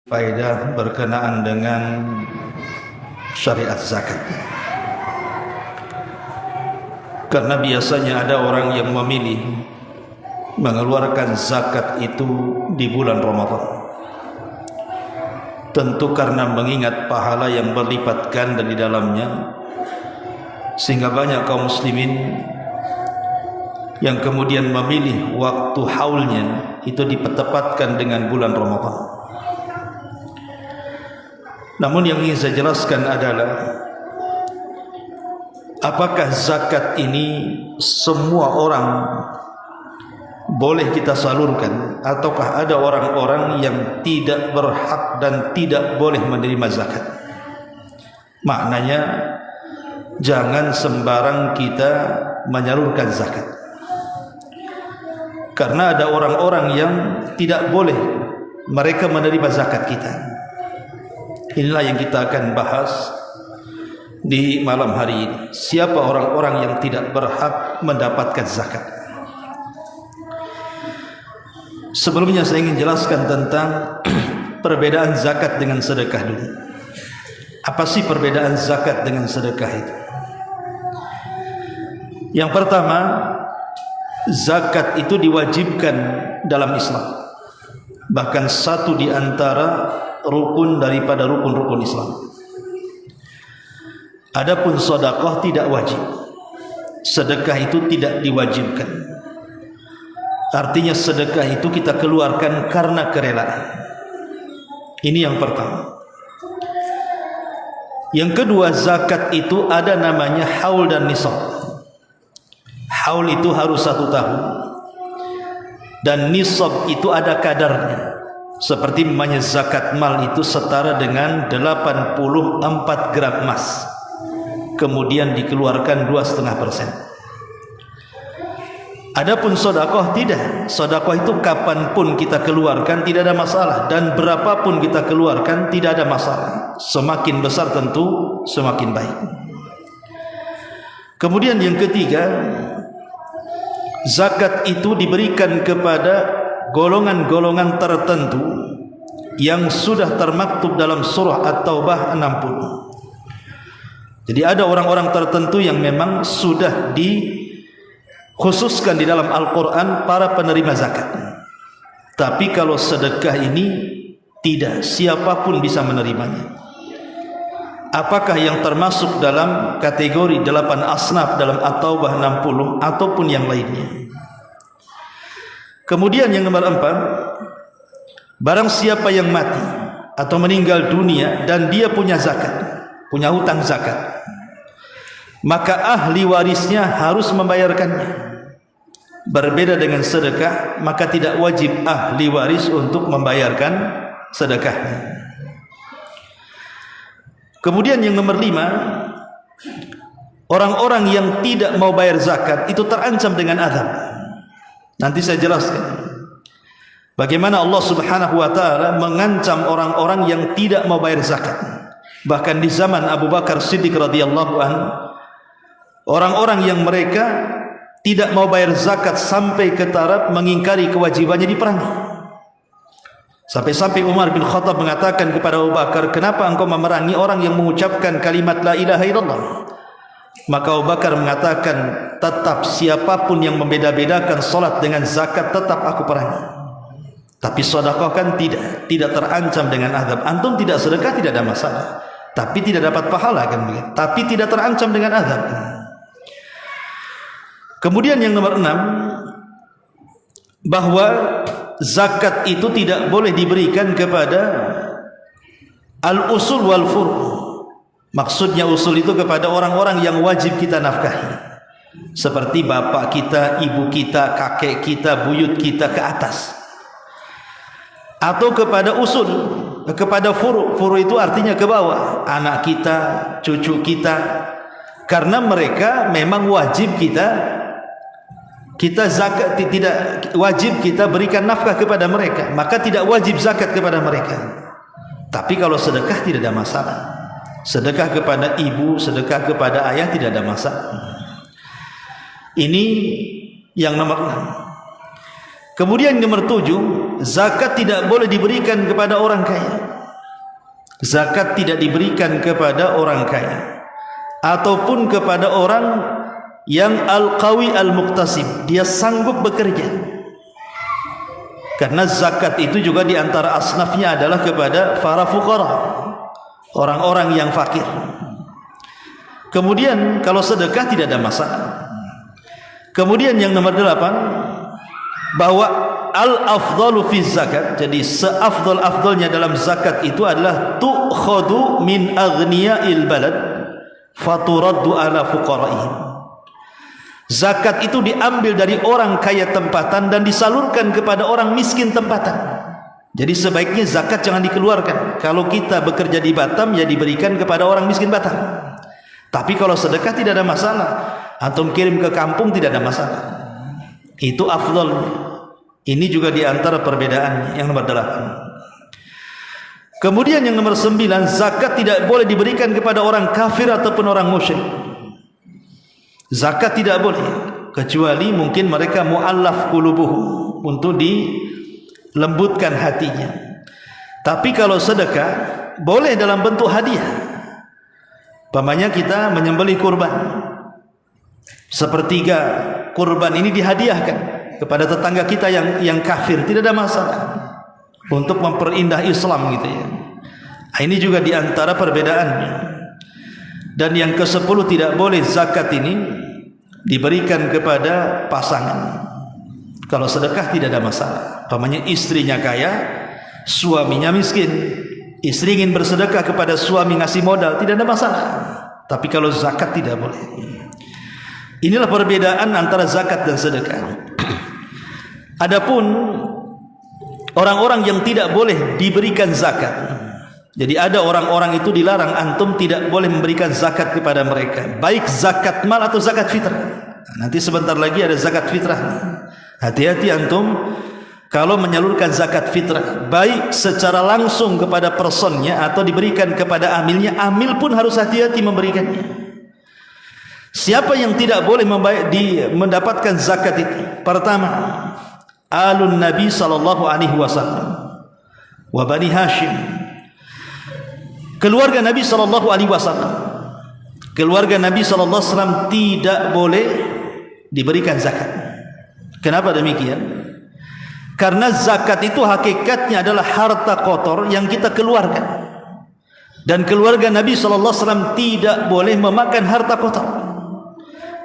faedah berkenaan dengan syariat zakat. Karena biasanya ada orang yang memilih mengeluarkan zakat itu di bulan Ramadan, tentu karena mengingat pahala yang berlipat ganda di dalamnya, sehingga banyak kaum muslimin yang kemudian memilih waktu haulnya itu dipertepatkan dengan bulan Ramadan. Namun yang ingin saya jelaskan adalah, apakah zakat ini semua orang boleh kita salurkan, ataukah ada orang-orang yang tidak berhak dan tidak boleh menerima zakat? Maknanya, jangan sembarang kita menyalurkan zakat, karena ada orang-orang yang tidak boleh mereka menerima zakat kita. Inilah yang kita akan bahas di malam hari ini. Siapa orang-orang yang tidak berhak mendapatkan zakat? Sebelumnya saya ingin jelaskan tentang perbedaan zakat dengan sedekah dulu. Apa sih perbedaan zakat dengan sedekah itu? Yang pertama, zakat itu diwajibkan dalam Islam, bahkan satu di antara rukun daripada rukun-rukun Islam. Adapun sedekah tidak wajib. Sedekah itu tidak diwajibkan. Artinya sedekah itu kita keluarkan karena kerelaan. Ini yang pertama. Yang kedua, zakat itu ada namanya haul dan nisab. Haul itu harus 1 tahun, dan nisab itu ada kadarnya. Seperti namanya zakat mal itu setara dengan 84 gram emas, kemudian dikeluarkan 2,5%. Adapun sedekah tidak. Sedekah itu kapanpun kita keluarkan tidak ada masalah, dan berapapun kita keluarkan tidak ada masalah. Semakin besar tentu semakin baik. Kemudian yang ketiga, zakat itu diberikan kepada golongan-golongan tertentu yang sudah termaktub dalam surah At-Taubah 60. Jadi ada orang-orang tertentu yang memang sudah dikhususkan di dalam Al-Quran para penerima zakat. Tapi kalau sedekah ini tidak, siapapun bisa menerimanya. Apakah yang termasuk dalam kategori 8 asnaf dalam At-Taubah 60 ataupun yang lainnya? Kemudian yang nomor 4, barang siapa yang mati atau meninggal dunia dan dia punya zakat, punya hutang zakat, maka ahli warisnya harus membayarkannya. Berbeda dengan sedekah, maka tidak wajib ahli waris untuk membayarkan sedekahnya. Kemudian yang nomor 5, orang-orang yang tidak mau bayar zakat itu terancam dengan azab. Nanti saya jelaskan bagaimana Allah Subhanahu wa taala mengancam orang-orang yang tidak mau bayar zakat. Bahkan di zaman Abu Bakar Siddiq radhiyallahu anhu, orang-orang yang mereka tidak mau bayar zakat sampai ke taraf mengingkari kewajibannya diperangi. Sampai-sampai Umar bin Khattab mengatakan kepada Abu Bakar, "Kenapa engkau memerangi orang yang mengucapkan kalimat la ilaha illallah?" Maka Abu Bakar mengatakan, "Tetap siapapun yang membeda-bedakan salat dengan zakat tetap aku perangi. Tapi sedekah kan tidak terancam dengan azab. Antum tidak sedekah tidak ada masalah, tapi tidak dapat pahala kan begitu. Tapi tidak terancam dengan azab." Kemudian yang nomor 6, bahwa zakat itu tidak boleh diberikan kepada al-usul wal furu'. Maksudnya usul itu kepada orang-orang yang wajib kita nafkahi, seperti bapak kita, ibu kita, kakek kita, buyut kita ke atas. Atau kepada usul, kepada furu'. Furu' itu artinya ke bawah, anak kita, cucu kita. Karena mereka memang wajib kita zakat, tidak wajib kita berikan nafkah kepada mereka, maka tidak wajib zakat kepada mereka. Tapi kalau sedekah tidak ada masalah. Sedekah kepada ibu, sedekah kepada ayah tidak ada masalah. Ini yang nomor 6. Kemudian nomor 7, zakat tidak boleh diberikan kepada orang kaya. zakat tidak diberikan kepada orang kaya ataupun kepada orang yang al-qawi al-muqtasib, dia sanggup bekerja. Karena zakat itu juga di antara asnafnya adalah kepada para fuqara, orang-orang yang fakir. Kemudian kalau sedekah tidak ada masalah. Kemudian yang nomor 8, bahwa al-afdalu fi zakat, jadi seafdal-afdalnya dalam zakat itu adalah tu'khadu min aghniya'il balad faturaddu ala fuqara'ihim. Zakat itu diambil dari orang kaya tempatan dan disalurkan kepada orang miskin tempatan. Jadi sebaiknya zakat jangan dikeluarkan. Kalau kita bekerja di Batam, ya diberikan kepada orang miskin Batam. Tapi kalau sedekah tidak ada masalah. Antum kirim ke kampung tidak ada masalah. Itu afdal. Ini juga di antara perbedaan yang nomor 8. Kemudian yang nomor 9, zakat tidak boleh diberikan kepada orang kafir ataupun orang musyrik. Zakat tidak boleh, kecuali mungkin mereka mu'allaf qulubuhum, untuk dilembutkan hatinya. Tapi kalau sedekah boleh dalam bentuk hadiah. Umpamanya kita menyembelih kurban, sepertiga kurban ini dihadiahkan kepada tetangga kita yang kafir, tidak ada masalah, untuk memperindah Islam gitu ya. Ini juga di antara perbedaannya. Dan yang ke-10, tidak boleh zakat ini diberikan kepada pasangan. Kalau sedekah tidak ada masalah. Umpamanya istrinya kaya, suaminya miskin, istri ingin bersedekah kepada suami ngasih modal, tidak ada masalah. Tapi kalau zakat tidak boleh. Inilah perbedaan antara zakat dan sedekah. Adapun orang-orang yang tidak boleh diberikan zakat, jadi ada orang-orang itu dilarang, antum tidak boleh memberikan zakat kepada mereka, baik zakat mal atau zakat fitrah. Nanti sebentar lagi ada zakat fitrah. Hati-hati antum kalau menyalurkan zakat fitrah, baik secara langsung kepada personnya atau diberikan kepada amilnya. Amil pun harus hati-hati memberikannya. Siapa yang tidak boleh mendapatkan zakat itu? Pertama, alun Nabi sallallahu alaihi wasallam wa Bani Hashim, keluarga Nabi sallallahu alaihi wasallam. Keluarga Nabi sallallahu alaihi wasallam tidak boleh diberikan zakat. Kenapa demikian? Karena zakat itu hakikatnya adalah harta kotor yang kita keluarkan. Dan keluarga Nabi sallallahu alaihi wasallam tidak boleh memakan harta kotor.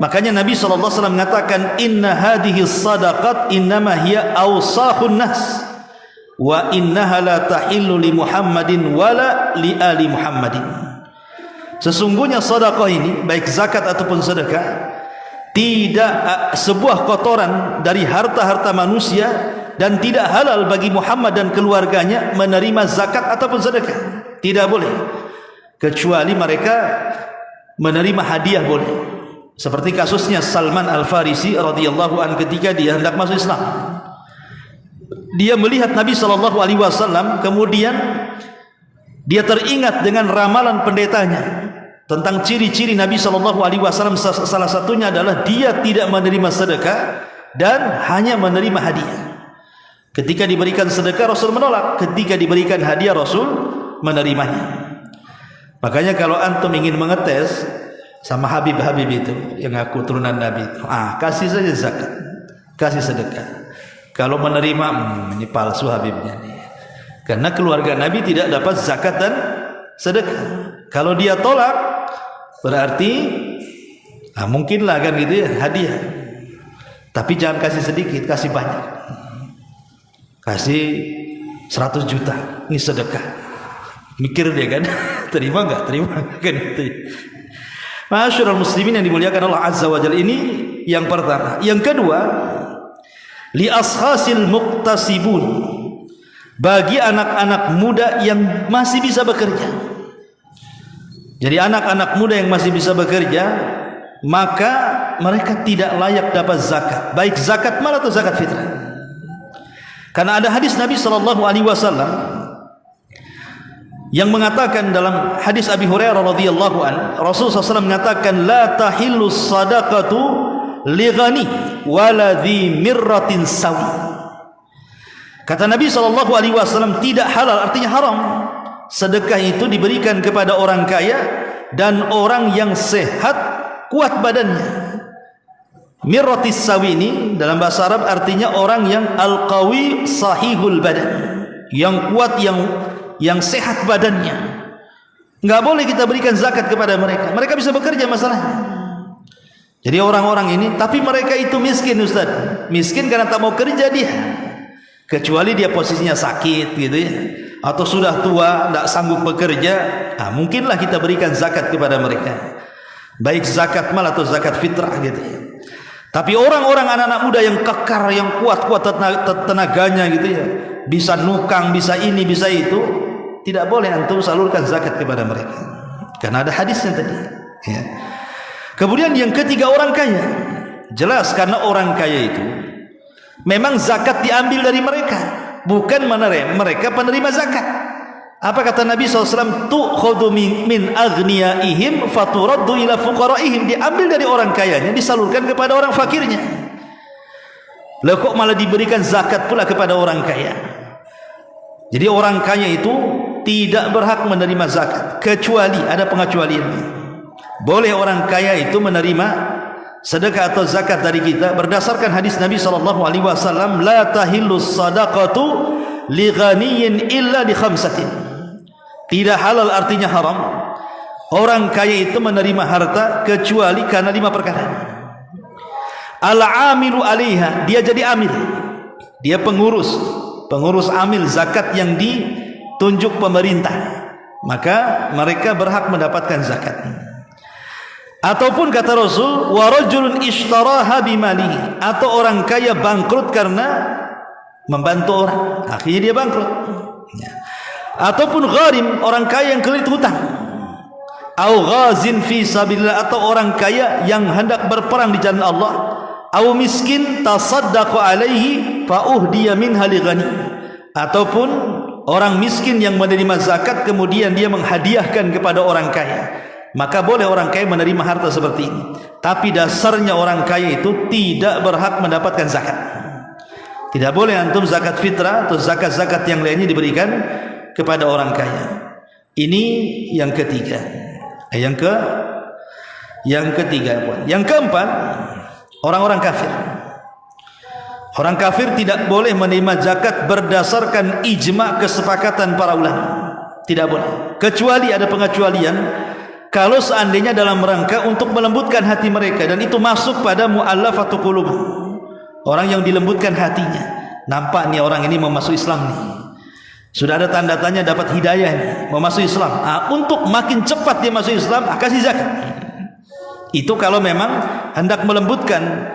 Makanya Nabi sallallahu alaihi wasallam mengatakan, inna hadhihi sadaqat innama hiya awsahun nas wa innaha la tahillu li Muhammadin wala li ali Muhammadin. Sesungguhnya sedekah ini, baik zakat ataupun sedekah, tidak sebuah kotoran dari harta-harta manusia, dan tidak halal bagi Muhammad dan keluarganya menerima zakat ataupun sedekah. Tidak boleh, kecuali mereka menerima hadiah boleh. Seperti kasusnya Salman Al-Farisi radhiyallahu anhu ketika dia hendak masuk Islam. Dia melihat Nabi sallallahu alaihi wasallam, kemudian dia teringat dengan ramalan pendetanya tentang ciri-ciri Nabi sallallahu alaihi wasallam. Salah satunya adalah dia tidak menerima sedekah dan hanya menerima hadiah. Ketika diberikan sedekah Rasul menolak, ketika diberikan hadiah Rasul menerimanya. Makanya kalau antum ingin mengetes sama Habib-Habib itu yang ngaku turunan Nabi itu, kasih saja zakat, kasih sedekah. Kalau menerima, ini palsu Habibnya nih. Karena keluarga Nabi tidak dapat zakat dan sedekah. Kalau dia tolak, berarti mungkinlah kan gitu ya, hadiah. Tapi jangan kasih sedikit, kasih banyak. Kasih 100 juta, ini sedekah. Mikir dia kan, terima enggak? Terima kan itu. Masyarul muslimin yang dimuliakan Allah Azza wa Jalla, ini yang pertama. Yang kedua, li ashasil muqtasibun, bagi anak-anak muda yang masih bisa bekerja. Jadi anak-anak muda yang masih bisa bekerja, maka mereka tidak layak dapat zakat, baik zakat mal atau zakat fitrah. Karena ada hadis Nabi sallallahu alaihi wasallam yang mengatakan dalam hadis Abi Hurairah radhiyallahu an, Rasulullah SAW mengatakan, la tahillu sadaqatu li ghani wala dhi mirratin sawi. Kata Nabi sallallahu alaihi wasallam, tidak halal, artinya haram, sedekah itu diberikan kepada orang kaya dan orang yang sehat, kuat badannya. Mirratis sawi ini dalam bahasa Arab artinya orang yang al-qawi sahihul badan, yang kuat, yang sehat badannya. Enggak boleh kita berikan zakat kepada mereka. Mereka bisa bekerja masalahnya. Jadi orang-orang ini, tapi mereka itu miskin, Ustaz. Miskin karena tak mau kerja dia. Kecuali dia posisinya sakit gitu ya, atau sudah tua, tidak sanggup bekerja, mungkinlah kita berikan zakat kepada mereka, baik zakat mal atau zakat fitrah gitu ya. Tapi orang-orang anak-anak muda yang kekar, yang kuat-kuat tenaganya gitu ya, bisa nukang, bisa ini, bisa itu, tidak boleh antum salurkan zakat kepada mereka, karena ada hadisnya tadi ya. Kemudian yang ketiga, orang kaya. Jelas karena orang kaya itu memang zakat diambil dari mereka, bukan mereka penerima zakat. Apa kata Nabi SAW? Tu'khudhu min aghniyaihim faturaddu ila fuqaraihim. Diambil dari orang kayanya, disalurkan kepada orang fakirnya. Lah kok malah diberikan zakat pula kepada orang kaya? Jadi orang kaya itu tidak berhak menerima zakat, kecuali ada pengecualian. Boleh orang kaya itu menerima sedekah atau zakat dari kita berdasarkan hadis Nabi SAW, la tahillus sadaqatu li ghaniyin illa li khamsatin. Tidak halal artinya haram orang kaya itu menerima harta kecuali karena 5 perkara. Al-amilu alaiha, dia jadi amil, dia pengurus amil zakat yang ditunjuk pemerintah, maka mereka berhak mendapatkan zakat. Ataupun kata Rasul, wa rajulun ishtaraha bimalihi, atau orang kaya bangkrut karena membantu orang, akhirnya dia bangkrut. Ataupun gharim, orang kaya yang kelilit hutang. Au ghazin fi sabilillah, atau orang kaya yang hendak berperang di jalan Allah. Au miskin tasaddaqa alaihi fa uhdiya minha li ghani, ataupun orang miskin yang menerima zakat kemudian dia menghadiahkan kepada orang kaya, maka boleh orang kaya menerima harta seperti ini. Tapi dasarnya orang kaya itu tidak berhak mendapatkan zakat. Tidak boleh antum zakat fitrah atau zakat-zakat yang lainnya diberikan kepada orang kaya. Ini yang ketiga. Yang ketiga. Yang keempat, orang-orang kafir. Orang kafir tidak boleh menerima zakat berdasarkan ijma' kesepakatan para ulama. Tidak boleh. Kecuali ada pengecualian. Kalau seandainya dalam rangka untuk melembutkan hati mereka, dan itu masuk pada mu'allafatu qulub, orang yang dilembutkan hatinya. Nampak nih orang ini mau masuk Islam nih, sudah ada tanda-tanya dapat hidayah nih, mau masuk Islam. Untuk makin cepat dia masuk Islam, kasih zakat. Itu kalau memang hendak melembutkan.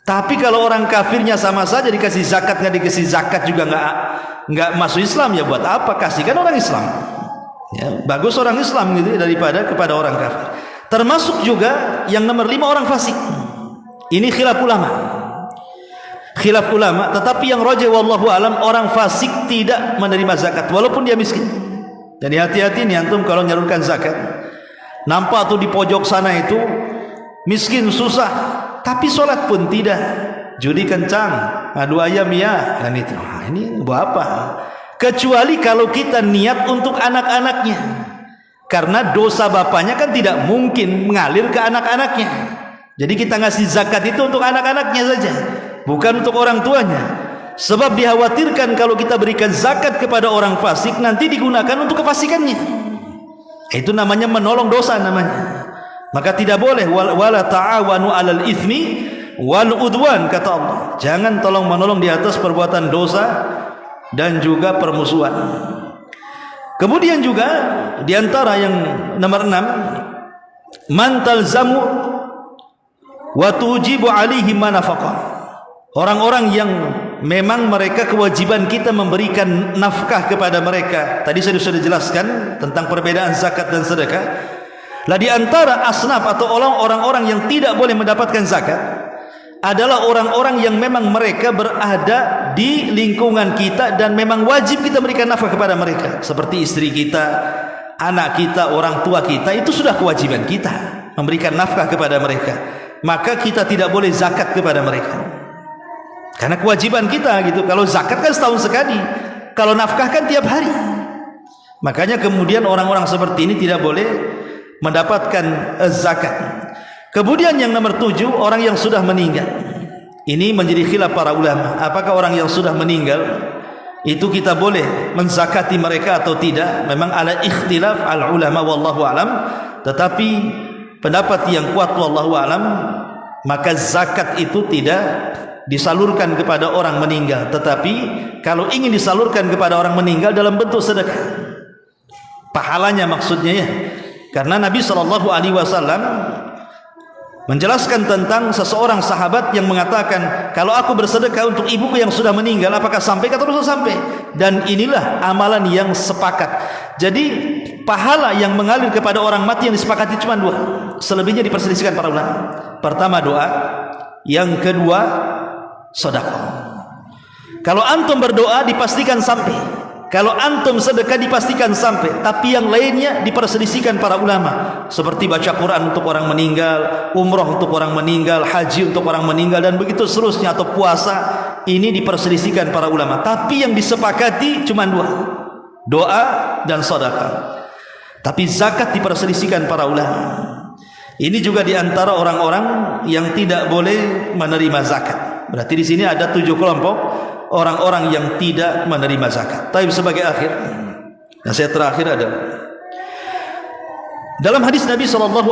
Tapi kalau orang kafirnya sama saja, dikasih zakat nggak dikasih zakat juga nggak masuk Islam, ya buat apa kasihkan orang Islam? Ya, bagus orang Islam gitu daripada kepada orang kafir. Termasuk juga yang nomor 5, orang fasik. Ini khilaf ulama, tetapi yang rajih wallahu alam, orang fasik tidak menerima zakat walaupun dia miskin. Jadi hati-hati nih antum kalau nyalurkan zakat. Nampak tuh di pojok sana itu miskin, susah, tapi sholat pun tidak, judi kencang, adu ayam ya, dan itu. Ini buat apa? Kecuali kalau kita niat untuk anak-anaknya, karena dosa bapaknya kan tidak mungkin mengalir ke anak-anaknya. Jadi kita ngasih zakat itu untuk anak-anaknya saja, bukan untuk orang tuanya. Sebab dikhawatirkan kalau kita berikan zakat kepada orang fasik, nanti digunakan untuk kefasikannya. Itu namanya menolong dosa namanya. Maka tidak boleh. Wala ta'awanu 'alal itsmi wal udwan, kata Allah. Jangan tolong menolong di atas perbuatan dosa dan juga permusuhan. Kemudian juga diantara yang nomor 6, man talzamu wa tujibu alaihi manafaqah. Orang-orang yang memang mereka kewajiban kita memberikan nafkah kepada mereka. Tadi saya sudah jelaskan tentang perbedaan zakat dan sedekah. Lah di antara asnaf atau orang-orang yang tidak boleh mendapatkan zakat adalah orang-orang yang memang mereka berada di lingkungan kita dan memang wajib kita berikan nafkah kepada mereka, seperti istri kita, anak kita, orang tua kita. Itu sudah kewajiban kita memberikan nafkah kepada mereka, maka kita tidak boleh zakat kepada mereka karena kewajiban kita gitu. Kalau zakat kan setahun sekali, kalau nafkah kan tiap hari. Makanya kemudian orang-orang seperti ini tidak boleh mendapatkan zakat. Kemudian yang nomor 7, orang yang sudah meninggal. Ini menjadi khilaf para ulama. Apakah orang yang sudah meninggal itu kita boleh menzakati mereka atau tidak? Memang ala ikhtilaf al ulama wallahu alam. Tetapi pendapat yang kuat wallahu alam, maka zakat itu tidak disalurkan kepada orang meninggal. Tetapi kalau ingin disalurkan kepada orang meninggal dalam bentuk sedekah, pahalanya maksudnya ya. Karena Nabi SAW menjelaskan tentang seseorang sahabat yang mengatakan, kalau aku bersedekah untuk ibuku yang sudah meninggal, apakah sampai? Kata Rasul, sampai. Dan inilah amalan yang sepakat. Jadi pahala yang mengalir kepada orang mati yang disepakati cuma 2. Selebihnya diperselisihkan para ulama. Pertama doa, yang kedua sedekah. Kalau antum berdoa dipastikan sampai. Kalau antum sedekah dipastikan sampai. Tapi yang lainnya diperselisihkan para ulama, seperti baca Quran untuk orang meninggal, umroh untuk orang meninggal, haji untuk orang meninggal, dan begitu seterusnya, atau puasa. Ini diperselisihkan para ulama. Tapi yang disepakati cuma 2, doa dan sedekah. Tapi zakat diperselisihkan para ulama. Ini juga diantara orang-orang yang tidak boleh menerima zakat. Berarti di sini ada 7 kelompok orang-orang yang tidak menerima zakat. Tapi sebagai akhir, nasihat terakhir adalah dalam hadis Nabi SAW.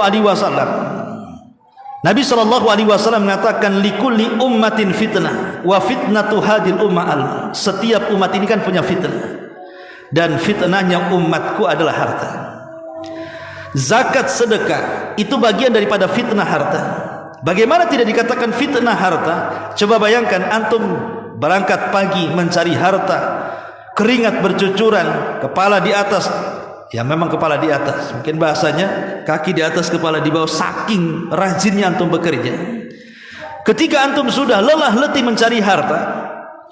Nabi SAW mengatakan, likulli ummatin fitnah wa fitnatu hadil ummah al. Setiap umat ini kan punya fitnah, dan fitnahnya umatku adalah harta. Zakat sedekah itu bagian daripada fitnah harta. Bagaimana tidak dikatakan fitnah harta? Coba bayangkan antum berangkat pagi mencari harta, keringat bercucuran, kepala di atas. Ya memang kepala di atas, mungkin bahasanya kaki di atas kepala di bawah, saking rajinnya antum bekerja. Ketika antum sudah lelah letih mencari harta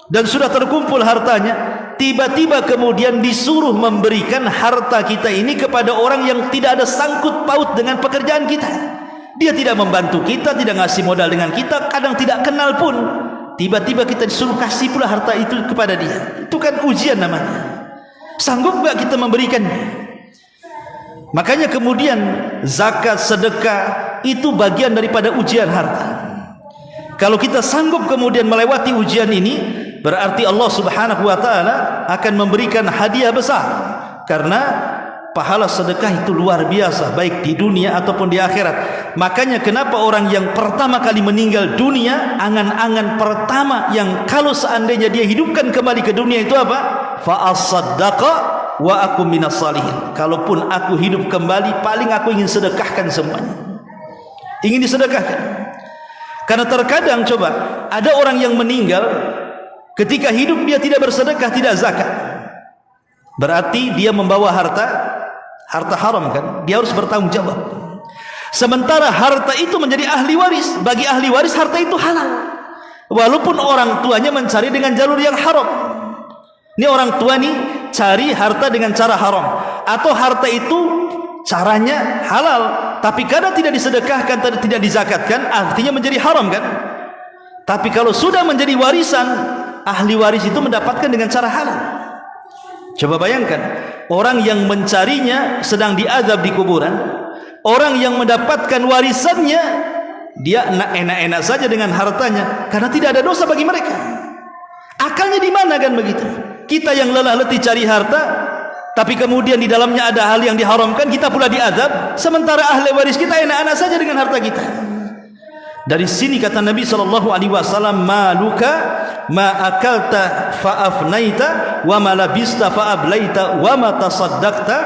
dan sudah terkumpul hartanya, tiba-tiba kemudian disuruh memberikan harta kita ini kepada orang yang tidak ada sangkut paut dengan pekerjaan kita. Dia tidak membantu kita, tidak ngasih modal dengan kita, kadang tidak kenal pun. Tiba-tiba kita disuruh kasih pula harta itu kepada dia. Itu kan ujian namanya. Sanggup gak kita memberikannya? Makanya kemudian zakat, sedekah itu bagian daripada ujian harta. Kalau kita sanggup kemudian melewati ujian ini, berarti Allah Subhanahu wa taala akan memberikan hadiah besar. Karena pahala sedekah itu luar biasa, baik di dunia ataupun di akhirat. Makanya kenapa orang yang pertama kali meninggal dunia, angan-angan pertama yang kalau seandainya dia hidupkan kembali ke dunia itu apa? Fa as-saddaqa wa aku minas salihin. Kalaupun aku hidup kembali, paling aku ingin sedekahkan semuanya. Ingin disedekahkan. Karena terkadang coba ada orang yang meninggal ketika hidup dia tidak bersedekah, tidak zakat. Berarti dia membawa harta haram kan? Dia harus bertanggung jawab. Sementara harta itu menjadi ahli waris. Bagi ahli waris harta itu halal. Walaupun orang tuanya mencari dengan jalur yang haram. Ini orang tua nih cari harta dengan cara haram, atau harta itu caranya halal, tapi kadang tidak disedekahkan, tidak dizakatkan, artinya menjadi haram kan? Tapi kalau sudah menjadi warisan, ahli waris itu mendapatkan dengan cara halal. Coba bayangkan, orang yang mencarinya sedang diazab di kuburan, orang yang mendapatkan warisannya dia enak-enak saja dengan hartanya karena tidak ada dosa bagi mereka. Akalnya di mana kan begitu? Kita yang lelah letih cari harta, tapi kemudian di dalamnya ada hal yang diharamkan, kita pula diazab. Sementara ahli waris kita enak-enak saja dengan harta kita. Dari sini kata Nabi SAW, maluka ma akalta fa afnaita wa ma labista fa ablaita wa ma tasaddaqta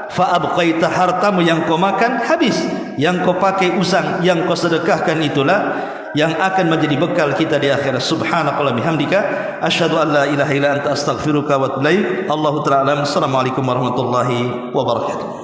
fa abqaita. Hartamu yang kau makan habis, yang kau pakai usang, yang kau sedekahkan itulah yang akan menjadi bekal kita di akhirat. Subhanakallah bihamdika asyhadu an la ilaha illa anta astaghfiruka wa atubu ilaik. Allahu ta'ala. Assalamualaikum warahmatullahi wabarakatuh.